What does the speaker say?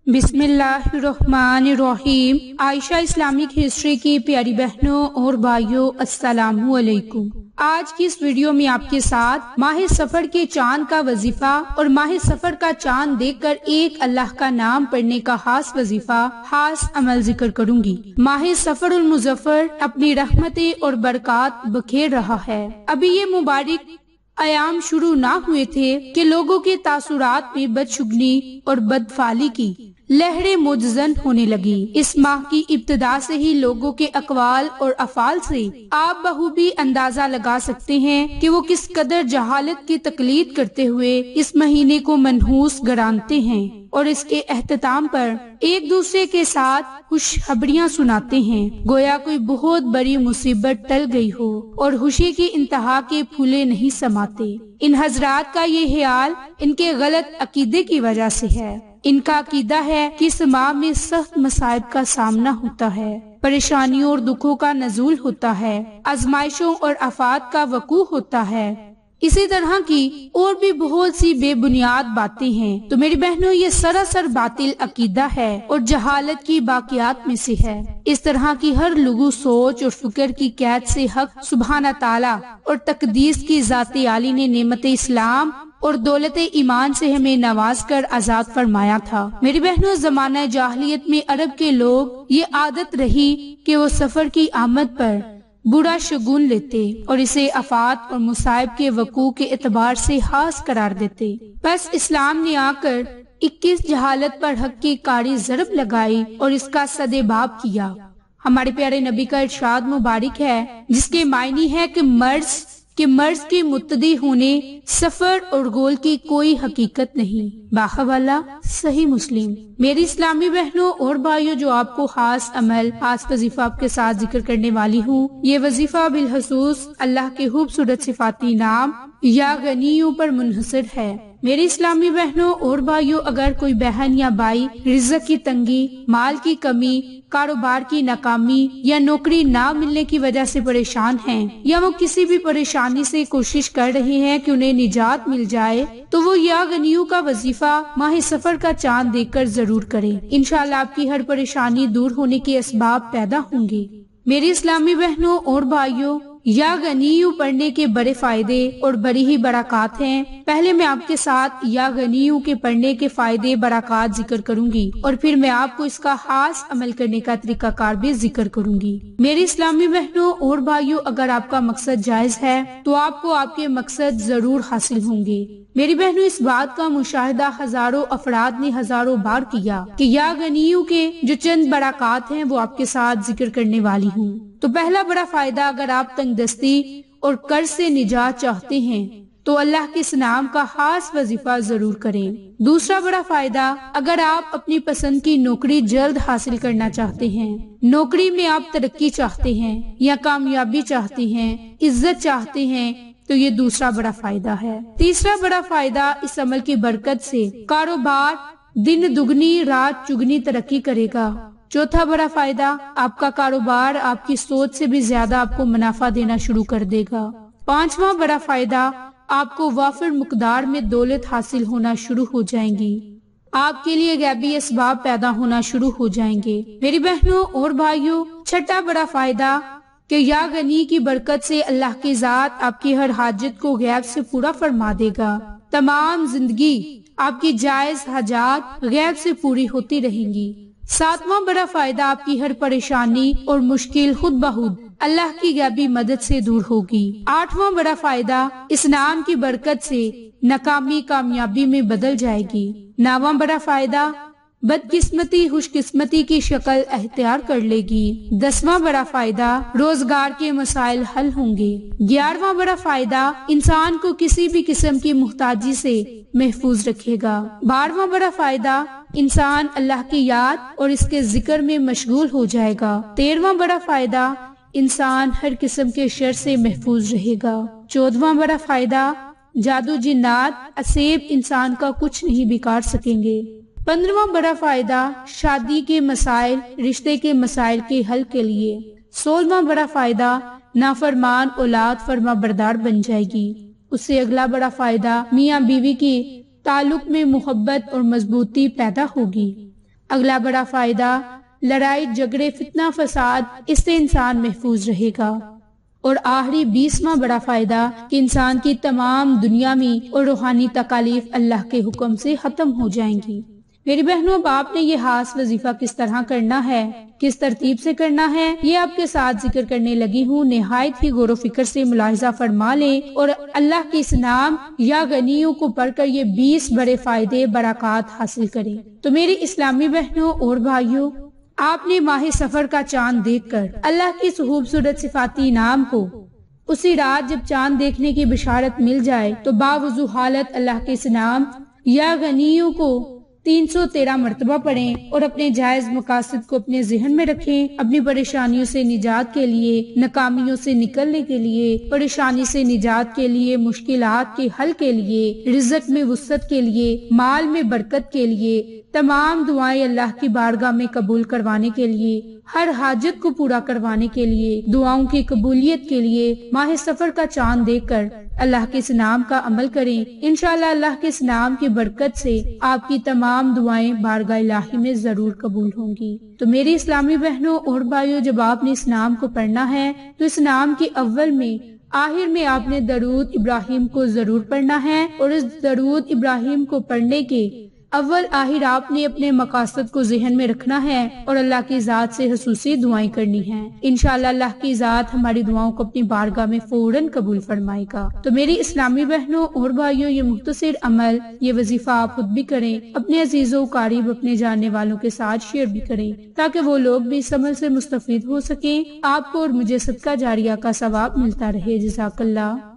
बिस्मिल्लाहिर्रहमानिर्रहीम। Ayesha Islamic history की प्यारी बहनों और भाइयों, अस्सलामु अलैकुम। आज की इस वीडियो में आपके साथ माह सफर के चांद का वजीफा और माह सफर का चांद देखकर एक अल्लाह का नाम पढ़ने का खास वजीफा, खास अमल जिक्र करूंगी। माह सफर उल मुजफ्फर अपनी रहमतें और बरकत बखेर रहा है। अभी ये मुबारक अयाम शुरू ना हुए थे कि लोगों के तासुरात में बदशुगनी और बदफाली की लहरें मुजजन होने लगी। इस माह की इब्तिदा से ही लोगों के अकवाल और अफाल से आप बखूबी अंदाजा लगा सकते हैं कि वो किस कदर जहालत की तकलीद करते हुए इस महीने को मनहूस गरानते हैं और इसके एहतताम पर एक दूसरे के साथ खुशखबरियां सुनाते हैं, गोया कोई बहुत बड़ी मुसीबत टल गई हो और खुशी की इंतहा के फूले नहीं समाते। इन हजरात का ये ख्याल इनके गलत अकीदे की वजह से है। इनका अकीदा है कि इस माह में सख्त मसाइब का सामना होता है, परेशानियों और दुखों का नजूल होता है, आजमाइशों और आफात का वकूअ होता है। इसी तरह की और भी बहुत सी बेबुनियाद बातें हैं। तो मेरी बहनों, ये सरासर बातिल अकीदा है और जहालत की बाकियात में से है। इस तरह की हर लुगू सोच और फिक्र की कैद से हक सुब्हाना ताला और तकदीस की जाते आली ने नेमत इस्लाम और दौलत ईमान से हमें नवाज कर आजाद फरमाया था। मेरी बहनों, जमाना जाहलियत में अरब के लोग ये आदत रही कि वो सफर की आमद पर बुरा शगुन लेते और इसे आफात और मुसाइब के वकूअ के एतबार से खास करार देते। बस इस्लाम ने आकर 21 जहालत पर हक की कारी ज़रब लगाई और इसका सदेबाब किया। हमारे प्यारे नबी का इरशाद मुबारक है, जिसके मायने है कि मर्ज के मुत्तदी होने सफर और गोल की कोई हकीकत नहीं। बाहवाला सही मुस्लिम। मेरी इस्लामी बहनों और भाइयों, जो आपको खास अमल, खास वजीफा आपके साथ जिक्र करने वाली हूँ, ये वजीफा बिलखसूस अल्लाह के खूबसूरत सिफाती नाम या गनियों पर मुनहसर है। मेरी इस्लामी बहनों और भाइयों, अगर कोई बहन या भाई रिज़्क़ की तंगी, माल की कमी, कारोबार की नाकामी या नौकरी ना मिलने की वजह से परेशान हैं, या वो किसी भी परेशानी से कोशिश कर रहे हैं कि उन्हें निजात मिल जाए, तो वो या गनियों का वजीफा माह सफर का चांद देखकर जरूर करें। इंशाअल्लाह आपकी हर परेशानी दूर होने के असबाब पैदा होंगे। मेरी इस्लामी बहनों और भाइयों, या गनीयू पढ़ने के बड़े फायदे और बड़ी ही बरकत हैं। पहले मैं आपके साथ या गनीयू के पढ़ने के फायदे बरकत जिक्र करूंगी और फिर मैं आपको इसका खास अमल करने का तरीकाकार भी जिक्र करूंगी। मेरी इस्लामी बहनों और भाइयों, अगर आपका मकसद जायज है तो आपको आपके मकसद जरूर हासिल होंगे। मेरी बहनों, इस बात का मुशाहिदा हजारों अफराद ने हजारों बार किया कि या गनीयू के जो चंद बरकत हैं वो आपके साथ जिक्र करने वाली हूँ। तो पहला बड़ा फायदा, अगर आप तंगदस्ती और कर्ज से निजात चाहते हैं तो अल्लाह के इस नाम का खास वजीफा जरूर करें। दूसरा बड़ा फायदा, अगर आप अपनी पसंद की नौकरी जल्द हासिल करना चाहते हैं, नौकरी में आप तरक्की चाहते हैं या कामयाबी चाहते हैं, इज्जत चाहते हैं, तो ये दूसरा बड़ा फायदा है। तीसरा बड़ा फायदा, इस अमल की बरकत से कारोबार दिन दुगनी रात चुगनी तरक्की करेगा। चौथा बड़ा फायदा, आपका कारोबार आपकी सोच से भी ज्यादा आपको मुनाफा देना शुरू कर देगा। पांचवा बड़ा फायदा, आपको वाफिर मुकदार में दौलत हासिल होना शुरू हो जाएंगी। आपके लिए गैबी असबाब पैदा होना शुरू हो जाएंगे। मेरी बहनों और भाइयों, छठा बड़ा फायदा कि या गनी की बरकत से अल्लाह की जात आपकी हर हाजत को गैब से पूरा फरमा देगा। तमाम जिंदगी आपकी जायज हाजात गैब से पूरी होती रहेंगी। सातवां बड़ा फायदा, आपकी हर परेशानी और मुश्किल खुद बखुद अल्लाह की गैबी मदद से दूर होगी। आठवां बड़ा फायदा, इस नाम की बरकत से नाकामी कामयाबी में बदल जाएगी। नौवां बड़ा फायदा, बदकिस्मती खुशकिस्मती की शक्ल अख्तियार कर लेगी। 10वां बड़ा फायदा, रोजगार के मसाइल हल होंगे। 11वां बड़ा फायदा, इंसान को किसी भी किस्म की मुहताजी से महफूज रखेगा। 12वां बड़ा फायदा, इंसान अल्लाह की याद और इसके जिक्र में मशगूल हो जाएगा। 13वां बड़ा फायदा, इंसान हर किस्म के शर से महफूज रहेगा। 14वां बड़ा फायदा, जादू जिन्नात असेब इंसान का कुछ नहीं बिगाड़ सकेंगे। 15वां बड़ा फायदा, शादी के मसाइल रिश्ते के मसाइल के हल के लिए। 16वां बड़ा फायदा, नाफरमान औलाद फरमा बरदार बन जाएगी। उससे अगला बड़ा फायदा, मियाँ बीवी की ताल्लुक में मोहब्बत और मजबूती पैदा होगी। اگلا بڑا فائدہ، لڑائی جھگڑے فتنہ فساد، اس سے انسان محفوظ رہے گا۔ اور آخری 20واں بڑا فائدہ کہ انسان کی تمام دنیاوی اور روحانی تکالیف اللہ کے حکم سے ختم ہو جائیں گی۔ میری بہنوں، اب آپ نے یہ خاص وظیفہ کس طرح کرنا ہے، کس ترتیب سے کرنا ہے، یہ آپ کے ساتھ ذکر کرنے لگی ہوں۔ نہایت ہی غور و فکر سے ملاحظہ فرما لیں اور اللہ کے اس نام یا غنیوں کو پڑھ کر یہ 20 بڑے فائدے برکات حاصل کریں۔ تو میری اسلامی بہنوں اور بھائیوں، آپ نے ماہ سفر کا چاند دیکھ کر اللہ کی اس خوبصورت صفاتی انعام کو اسی رات جب چاند دیکھنے کی بشارت مل جائے تو باوضو حالت اللہ کے اس نام یا غنیوں کو 313 مرتبہ پڑھیں اور اپنے جائز مقاصد کو اپنے ذہن میں رکھیں۔ اپنی پریشانیوں سے نجات کے لیے، ناکامیوں سے نکلنے کے لیے، پریشانی سے نجات کے لیے، مشکلات کے حل کے لیے، رزق میں وسعت کے لیے، مال میں برکت کے لیے، تمام دعائیں اللہ کی بارگاہ میں قبول کروانے کے لیے، ہر حاجت کو پورا کروانے کے لیے، دعاؤں کی قبولیت کے لیے ماہ سفر کا چاند دیکھ کر اللہ کے اس نام کا عمل کریں۔ انشاءاللہ اللہ کے اس نام کی برکت سے آپ کی تمام دعائیں بارگاہ الہی میں ضرور قبول ہوں گی۔ تو میری اسلامی بہنوں اور بھائیوں، جب آپ نے اس نام کو پڑھنا ہے تو اس نام کے اول میں آخر میں آپ نے درود ابراہیم کو ضرور پڑھنا ہے، اور اس درود ابراہیم کو پڑھنے کے اول آخر آپ نے اپنے مقاصد کو ذہن میں رکھنا ہے اور اللہ کی ذات سے خصوصی دعائیں کرنی ہیں۔ انشاءاللہ اللہ کی ذات ہماری دعاؤں کو اپنی بارگاہ میں فوراً قبول فرمائے گا۔ تو میری اسلامی بہنوں اور بھائیوں، یہ مختصر عمل، یہ وظیفہ آپ خود بھی کریں، اپنے عزیزوں قریب، اپنے جاننے والوں کے ساتھ شیئر بھی کریں تاکہ وہ لوگ بھی اس عمل سے مستفید ہو سکیں۔ آپ کو اور مجھے صدقہ جاریہ کا ثواب ملتا رہے۔ جزاک اللہ۔